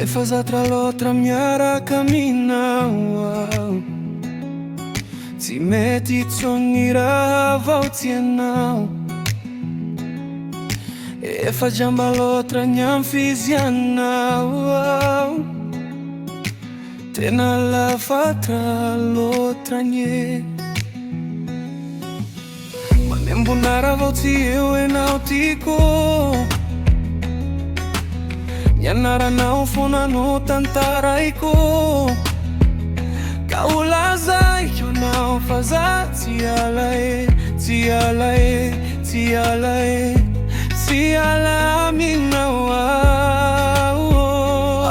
faza tra l'altra miara cammina, ti metti sognira vautienau e fa giamba l'altra gnam fisiana, tena la fa tra l'altra nye ma nembunara vauti eu e nautico Nyanara nao fona no tantaraiko Kaulaza yo nao faza tiala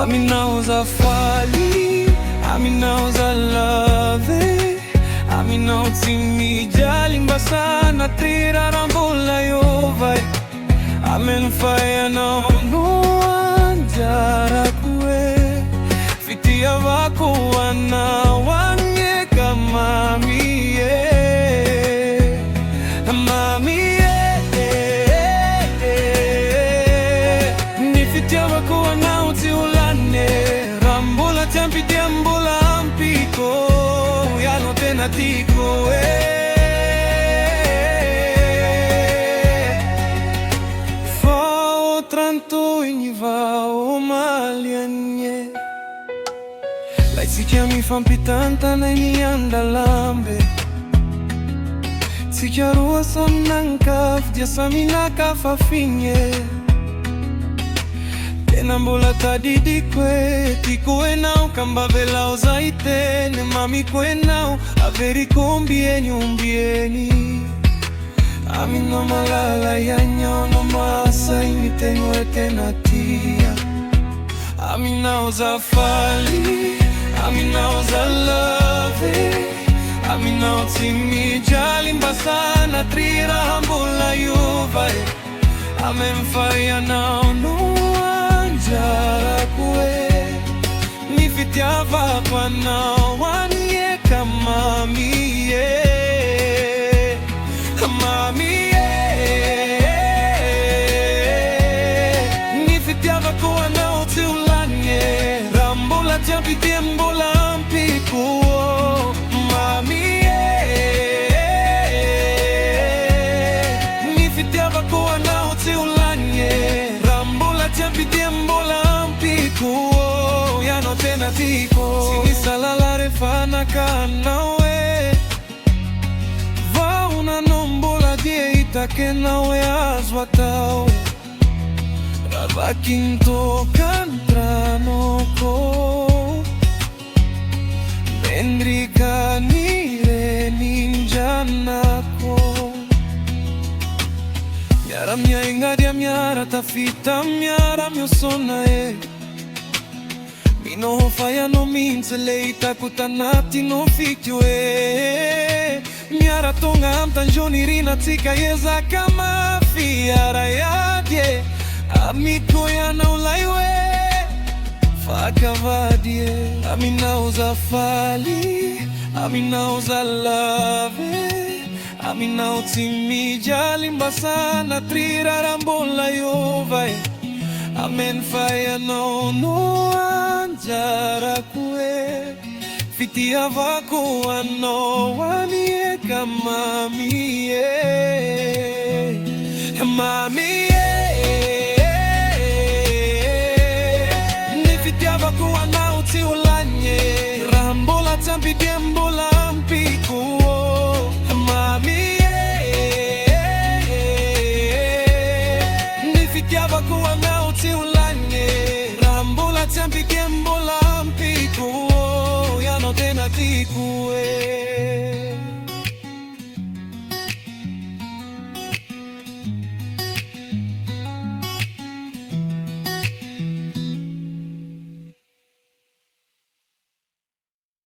aminao za fali aminao za lave aminao timi jali mbasana tira rambola yo vai amen faya no Jarakue fitia wako wanawanye kama mie ni fitia wako wanauti ulane rambola champi diambola ampiko yano tena tiko Tranto ignivao malianye Lai si chiami fampitanta na inianda lambe Si chiarua sonnankaf dia saminaka fa finye Tenambola tadi di kwe Tiko enau kamba velao zaite Ne mami kwe nau Averi kombieni umbieni Amino malala yanyo no masa imitengo etenatia Aminao za fali, aminao za love Aminao timi jali mbasana trira hambola yuvai Amen faya nao no anjara kue Nifitiava kwa nao wanye kama miye Mami, nifitiava kuwa na uti ulanye Rambola jampi tiembola mpiku Mami, nifitiava kuwa na uti ulanye Rambola jampi tiembola mpiku Yano tena tiko Sinisala refana kanawe Itake nawe azwatao Ravakinto kantranoko Mendrika nire ninjanako Miara mia ingadia miara tafita miara mio sonae Mino faya no minzele itakutanati no fikyoe Miara tonga amtanjoni rina tika yeza kama fiara yadye Amiko ya na ulaiwe Fakavadye Aminao za fali Aminao za lave Aminao timi jali mbasana trira rambola yovai Amen faya no anjara kue Fitia wako wano wanie kama mie Mami Ni fitia wako wana uti ulanye Rambola tampi diambola mpiku Mami Ni fitia wako wana uti ulanye Rambola tampi diambola mpiku Yano tena tikue